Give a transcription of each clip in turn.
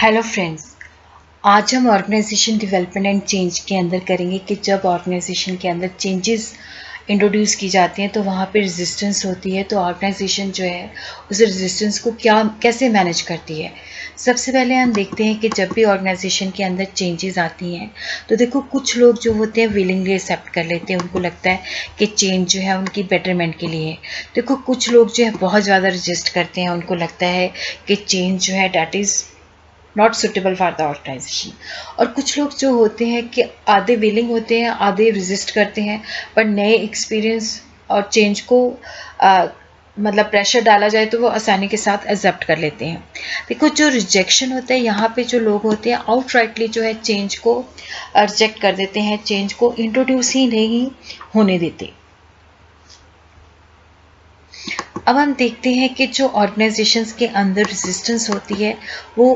Hello friends. आज हम organisation development and change के अंदर करेंगे कि जब ऑर्गेनाइजेशन के अंदर चेंजेस इंट्रोड्यूस की जाती हैं तो वहाँ पे रेजिस्टेंस होती है। तो ऑर्गेनाइजेशन जो है उस रेजिस्टेंस को कैसे मैनेज करती है। सबसे पहले हम देखते हैं कि जब भी ऑर्गेनाइजेशन के अंदर चेंजेस आती हैं तो देखो कुछ लोग जो होते हैं विलिंगली एक्सेप्ट कर लेते हैं। उनको लगता है कि चेंज जो है उनकी बेटरमेंट के लिए है। देखो कुछ लोग जो है बहुत ज़्यादा रजिस्ट करते हैं। उनको लगता है कि चेंज जो है that is not suitable for the organisation. और कुछ लोग जो होते हैं कि आधे विलिंग होते हैं आधे रेजिस्ट करते हैं। पर नए एक्सपीरियंस और चेंज को मतलब प्रेशर डाला जाए तो वो आसानी के साथ एक्सेप्ट कर लेते हैं। देखो जो रिजेक्शन होता है यहाँ पे जो लोग होते हैं आउटराइटली जो है चेंज को रिजेक्ट कर देते हैं, चेंज को इंट्रोड्यूस ही नहीं होने देते। अब हम देखते हैं कि जो ऑर्गेनाइजेशंस के अंदर रेजिस्टेंस होती है वो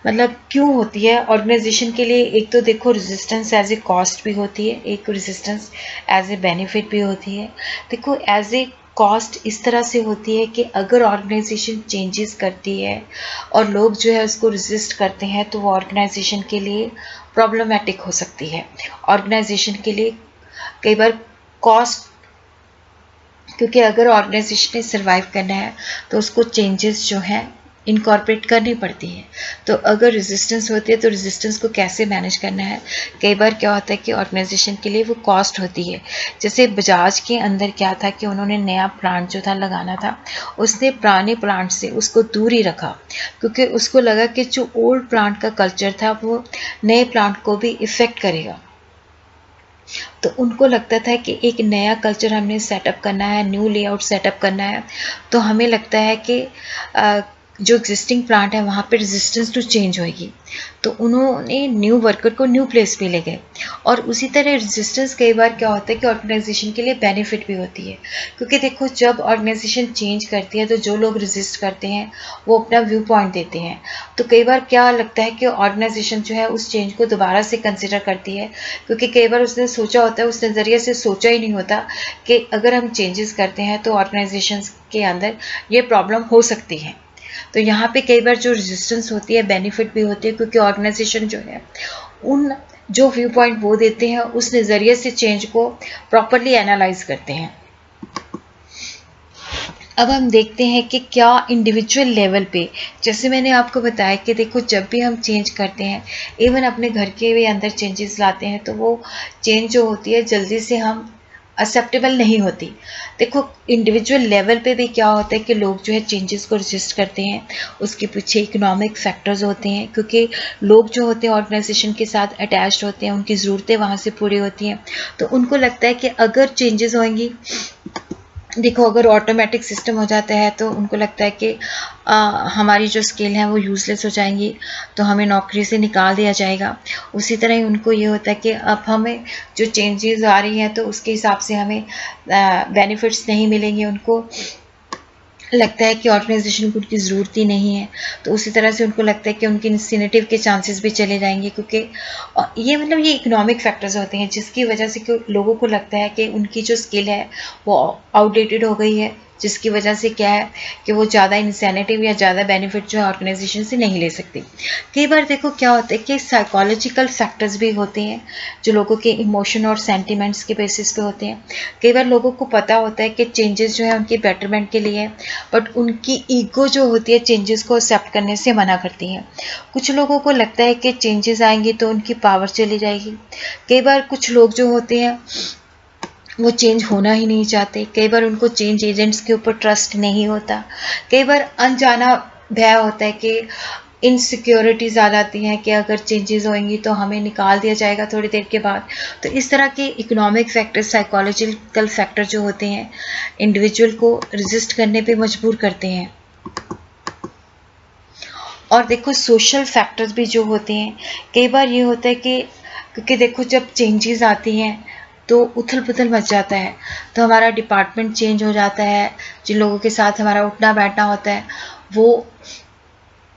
मतलब क्यों होती है ऑर्गेनाइजेशन के लिए। एक तो देखो रेजिस्टेंस एज ए कॉस्ट भी होती है, एक रेजिस्टेंस एज ए बेनिफिट भी होती है। देखो एज ए कॉस्ट इस तरह से होती है कि अगर ऑर्गेनाइजेशन चेंजेस करती है और लोग जो है उसको रेजिस्ट करते हैं तो वो ऑर्गेनाइजेशन के लिए प्रॉब्लमेटिक हो सकती है। ऑर्गेनाइजेशन के लिए कई बार कॉस्ट, क्योंकि अगर ऑर्गेनाइजेशन ने सर्वाइव करना है तो उसको चेंजेस जो हैं इनकॉर्पोरेट करनी पड़ती है। तो अगर रेजिस्टेंस होती है तो रेजिस्टेंस को कैसे मैनेज करना है। कई बार क्या होता है कि ऑर्गेनाइजेशन के लिए वो कॉस्ट होती है। जैसे बजाज के अंदर क्या था कि उन्होंने नया प्लांट जो था लगाना था, उसने पुराने प्लांट से उसको दूर ही रखा क्योंकि उसको लगा कि जो ओल्ड प्लांट का कल्चर था वो नए प्लांट को भी इफ़ेक्ट करेगा। तो उनको लगता था कि एक नया कल्चर हमने सेटअप करना है, न्यू लेआउट सेटअप करना है। तो हमें लगता है कि जो एग्जिस्टिंग प्लांट है वहाँ पे रेजिस्टेंस टू चेंज होएगी। तो उन्होंने न्यू वर्कर को न्यू प्लेस पे ले गए। और उसी तरह रेजिस्टेंस कई बार क्या होता है कि ऑर्गेनाइजेशन के लिए बेनिफिट भी होती है। क्योंकि देखो जब ऑर्गेनाइजेशन चेंज करती है तो जो लोग रेजिस्ट करते हैं वो अपना व्यू पॉइंट देते हैं। तो कई बार क्या लगता है कि ऑर्गेनाइजेशन जो है उस चेंज को दोबारा से कंसिडर करती है। क्योंकि कई बार उसने सोचा होता है, उस नज़रिए से सोचा ही नहीं होता कि अगर हम चेंजेस करते हैं तो ऑर्गेनाइजेशन के अंदर ये प्रॉब्लम हो सकती है। तो यहाँ पे कई बार जो रेजिस्टेंस होती है बेनिफिट भी होती है क्योंकि ऑर्गेनाइजेशन जो है उन जो व्यू पॉइंट वो देते हैं उस नज़रिए से चेंज को प्रॉपरली एनालाइज करते हैं। अब हम देखते हैं कि क्या इंडिविजुअल लेवल पे, जैसे मैंने आपको बताया कि देखो जब भी हम चेंज करते हैं, इवन अपने घर के भी अंदर चेंजेस लाते हैं तो वो चेंज जो होती है जल्दी से हम एक्सेप्टेबल नहीं होती। देखो इंडिविजुअल लेवल पे भी क्या होता है कि लोग जो है चेंजेस को रजिस्ट करते हैं। उसके पीछे इकोनॉमिक फैक्टर्स होते हैं क्योंकि लोग जो होते हैं ऑर्गेनाइजेशन के साथ अटैच्ड होते हैं, उनकी ज़रूरतें वहाँ से पूरी होती हैं। तो उनको लगता है कि अगर चेंजेस होंगी, देखो अगर ऑटोमेटिक सिस्टम हो जाता है तो उनको लगता है कि हमारी जो स्किल है वो यूज़लेस हो जाएंगी, तो हमें नौकरी से निकाल दिया जाएगा। उसी तरह ही उनको ये होता है कि अब हमें जो चेंजेस आ रही हैं तो उसके हिसाब से हमें बेनिफिट्स नहीं मिलेंगे। उनको लगता है कि ऑर्गेनाइजेशन को उनकी ज़रूरत ही नहीं है। तो उसी तरह से उनको लगता है कि उनके इंसेनेटिव के चांसेस भी चले जाएंगे क्योंकि ये मतलब ये इकोनॉमिक फैक्टर्स होते हैं जिसकी वजह से कि लोगों को लगता है कि उनकी जो स्किल है वो आउटडेटेड हो गई है, जिसकी वजह से क्या है कि वो ज़्यादा इंसेनेटिव या ज़्यादा बेनिफिट जो है ऑर्गेनाइजेशन से नहीं ले सकते। कई बार देखो क्या होता है कि साइकोलॉजिकल फैक्टर्स भी होते हैं जो लोगों के इमोशन और सेंटिमेंट्स के बेसिस पे होते हैं। कई बार लोगों को पता होता है कि चेंजेस जो है उनकी बेटरमेंट के लिए है, बट उनकी ईगो जो होती है चेंजेस को एक्सेप्ट करने से मना करती है। कुछ लोगों को लगता है कि चेंजेस आएंगी तो उनकी पावर चली जाएगी। कई बार कुछ लोग जो होते हैं वो चेंज होना ही नहीं चाहते। कई बार उनको चेंज एजेंट्स के ऊपर ट्रस्ट नहीं होता। कई बार अनजाना भय होता है कि इनसिक्योरिटीज़ आ जाती हैं कि अगर चेंजेस होंगी तो हमें निकाल दिया जाएगा थोड़ी देर के बाद। तो इस तरह के इकोनॉमिक फैक्टर, साइकोलॉजिकल फैक्टर जो होते हैं इंडिविजुअल को रेजिस्ट करने पे मजबूर करते हैं। और देखो सोशल फैक्टर्स भी जो होते हैं, कई बार ये होता है कि क्योंकि देखो जब चेंजेस आती हैं तो उथल पुथल मच जाता है। तो हमारा डिपार्टमेंट चेंज हो जाता है, जिन लोगों के साथ हमारा उठना बैठना होता है वो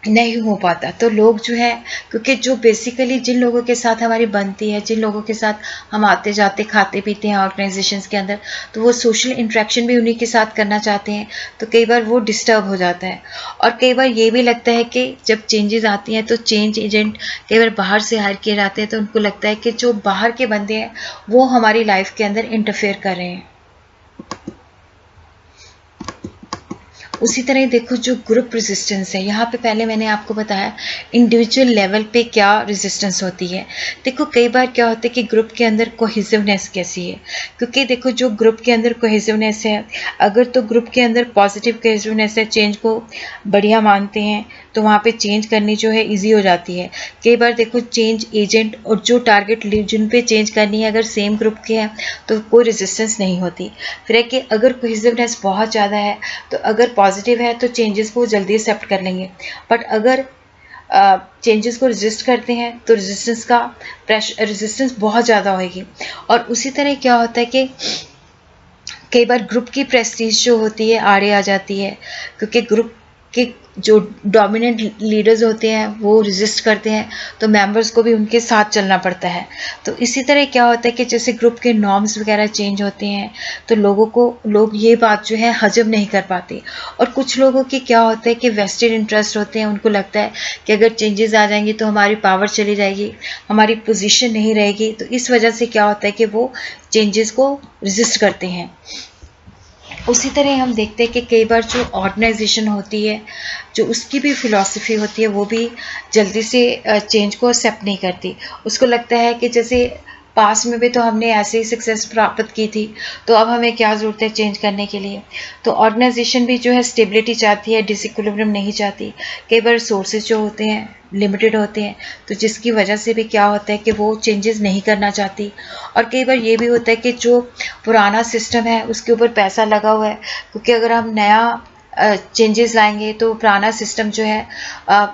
नहीं हो पाता। तो लोग जो है, क्योंकि जो बेसिकली जिन लोगों के साथ हमारी बनती है, जिन लोगों के साथ हम आते जाते खाते पीते हैं ऑर्गेनाइजेशंस के अंदर, तो वो सोशल इंटरेक्शन भी उन्हीं के साथ करना चाहते हैं, तो कई बार वो डिस्टर्ब हो जाता है। और कई बार ये भी लगता है कि जब चेंजेस आती हैं तो चेंज एजेंट कई बार बाहर से हायर किए जाते हैं, तो उनको लगता है कि जो बाहर के बंदे हैं वो हमारी लाइफ के अंदर इंटरफेयर कर रहे हैं। उसी तरह देखो जो ग्रुप रेजिस्टेंस है, यहाँ पे पहले मैंने आपको बताया इंडिविजुअल लेवल पे क्या रेजिस्टेंस होती है। देखो कई बार क्या होता है कि ग्रुप के अंदर कोहेसिवनेस कैसी है, क्योंकि देखो जो ग्रुप के अंदर कोहेसिवनेस है, अगर तो ग्रुप के अंदर पॉजिटिव कोहेसिवनेस है, चेंज को बढ़िया मानते हैं, तो वहाँ पे चेंज करनी जो है ईजी हो जाती है। कई बार देखो चेंज एजेंट और जो टारगेट जिन पे चेंज करनी है अगर सेम ग्रुप के हैं तो कोई रेजिस्टेंस नहीं होती। फिर है कि अगर कोहेसिवनेस बहुत ज़्यादा है, तो अगर पॉजिटिव है तो चेंजेस को जल्दी एक्सेप्ट कर लेंगे, बट अगर चेंजेस को रेजिस्ट करते हैं तो रेजिस्टेंस बहुत ज़्यादा होगी। और उसी तरह क्या होता है कि कई बार ग्रुप की प्रेस्टीज जो होती है आड़े आ जाती है, क्योंकि ग्रुप के जो डोमिनेंट लीडर्स होते हैं वो रेजिस्ट करते हैं, तो मेंबर्स को भी उनके साथ चलना पड़ता है। तो इसी तरह क्या होता है कि जैसे ग्रुप के नॉर्म्स वगैरह चेंज होते हैं, तो लोग ये बात जो है हजम नहीं कर पाते। और कुछ लोगों की क्या होता है कि वेस्टेड इंटरेस्ट होते हैं, उनको लगता है कि अगर चेंजेस आ जाएंगी तो हमारी पावर चली जाएगी, हमारी पोजीशन नहीं रहेगी, तो इस वजह से क्या होता है कि वो चेंजेस को रेजिस्ट करते हैं। उसी तरह हम देखते हैं कि कई बार जो ऑर्गेनाइजेशन होती है, जो उसकी भी फिलॉसफी होती है, वो भी जल्दी से चेंज को एक्सेप्ट नहीं करती। उसको लगता है कि जैसे पास में भी तो हमने ऐसे ही सक्सेस प्राप्त की थी, तो अब हमें क्या ज़रूरत है चेंज करने के लिए। तो ऑर्गेनाइजेशन भी जो है स्टेबिलिटी चाहती है, डिसइक्विलिब्रियम नहीं चाहती। कई बार सोर्सेज जो होते हैं लिमिटेड होते हैं, तो जिसकी वजह से भी क्या होता है कि वो चेंजेस नहीं करना चाहती। और कई बार ये भी होता है कि जो पुराना सिस्टम है उसके ऊपर पैसा लगा हुआ है, क्योंकि अगर हम नया चेंजेस लाएंगे तो पुराना सिस्टम जो है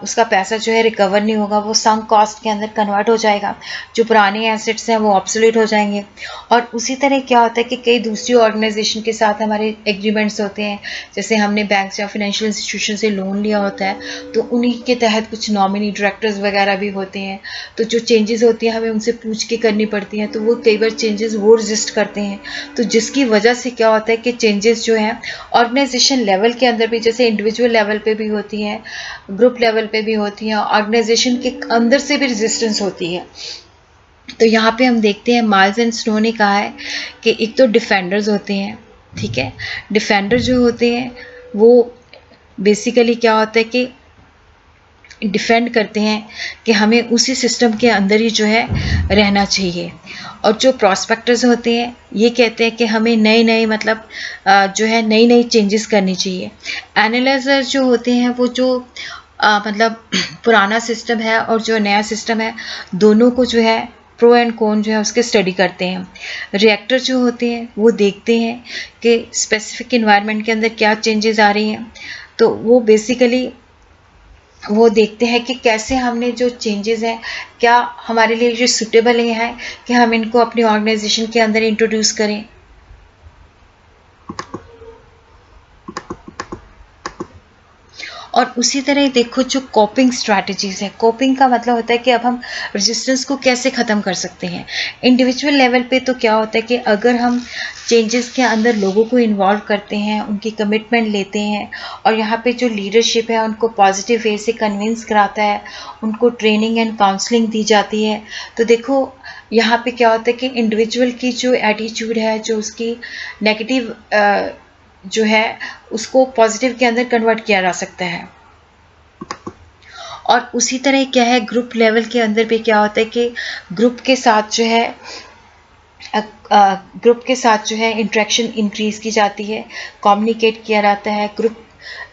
उसका पैसा जो है रिकवर नहीं होगा, वो सम कॉस्ट के अंदर कन्वर्ट हो जाएगा, जो पुराने एसेट्स हैं वो ऑब्सोलीट हो जाएंगे। और उसी तरह क्या होता है कि कई दूसरी ऑर्गेनाइजेशन के साथ हमारे एग्रीमेंट्स होते हैं, जैसे हमने बैंक या फाइनेंशियल इंस्टीट्यूशन से लोन लिया होता है, तो उन्हीं के तहत कुछ नॉमिनी डायरेक्टर्स वगैरह भी होते हैं, तो जो चेंजेस होती हैं हमें उनसे पूछ के करनी पड़ती हैं, तो वो कई बार चेंजेस वो रजिस्ट करते हैं। तो जिसकी वजह से क्या होता है कि चेंजेस जो हैं ऑर्गेनाइजेशन लेवल के अंदर भी, जैसे इंडिविजुअल लेवल पे भी होती हैं, ग्रुप लेवल पे भी होती हैं, ऑर्गेनाइजेशन के अंदर से भी रेजिस्टेंस होती है। तो यहाँ पे हम देखते हैं माइल्स एंड स्नो ने कहा है कि एक तो डिफेंडर्स होते हैं, ठीक है। डिफेंडर जो होते हैं वो बेसिकली क्या होता है कि डिफेंड करते हैं कि हमें उसी सिस्टम के अंदर ही जो है रहना चाहिए। और जो प्रॉस्पेक्टर्स होते हैं ये कहते हैं कि हमें नए नए मतलब जो है नई नई चेंजेस करनी चाहिए। एनालाइजर जो होते हैं वो जो मतलब पुराना सिस्टम है और जो नया सिस्टम है दोनों को जो है प्रो एंड कॉन जो है उसके स्टडी करते हैं। रिएक्टर जो होते हैं वो देखते हैं कि स्पेसिफिक इन्वायरमेंट के अंदर क्या चेंजेस आ रही हैं, तो वो बेसिकली वो देखते हैं कि कैसे हमने जो चेंजेस हैं क्या हमारे लिए जो सुटेबल है कि हम इनको अपनी ऑर्गेनाइजेशन के अंदर इंट्रोड्यूस करें। और उसी तरह देखो जो कोपिंग स्ट्रैटेजीज है, कोपिंग का मतलब होता है कि अब हम रेजिस्टेंस को कैसे ख़त्म कर सकते हैं। इंडिविजुअल लेवल पे तो क्या होता है कि अगर हम चेंजेस के अंदर लोगों को इन्वॉल्व करते हैं, उनकी कमिटमेंट लेते हैं, और यहाँ पे जो लीडरशिप है उनको पॉजिटिव वे से कन्विंस कराता है, उनको ट्रेनिंग एंड काउंसलिंग दी जाती है, तो देखो यहाँ पे क्या होता है कि इंडिविजुअल की जो एटीट्यूड है, जो उसकी नेगेटिव जो है उसको पॉजिटिव के अंदर कन्वर्ट किया जा सकता है। और उसी तरह क्या है ग्रुप लेवल के अंदर भी क्या होता है कि ग्रुप के साथ जो है इंटरेक्शन इंक्रीज की जाती है, कम्युनिकेट किया जाता है, ग्रुप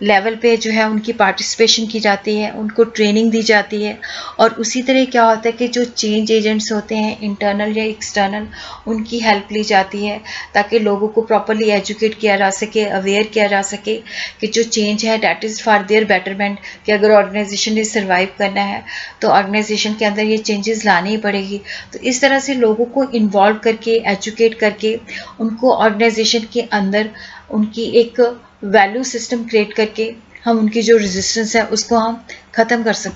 लेवल पे जो है उनकी पार्टिसिपेशन की जाती है, उनको ट्रेनिंग दी जाती है। और उसी तरह क्या होता है कि जो चेंज एजेंट्स होते हैं इंटरनल या एक्सटर्नल, उनकी हेल्प ली जाती है ताकि लोगों को प्रॉपरली एजुकेट किया जा सके, अवेयर किया जा सके कि जो चेंज है that is for their betterment, कि अगर ऑर्गेनाइजेशन ने सर्वाइव करना है तो ऑर्गेनाइजेशन के अंदर ये चेंजेस लानी ही पड़ेगी। तो इस तरह से लोगों को इन्वॉल्व करके, एजुकेट करके, उनको ऑर्गेनाइजेशन के अंदर उनकी एक वैल्यू सिस्टम क्रिएट करके हम उनकी जो रेजिस्टेंस है उसको हम ख़त्म कर सकते हैं।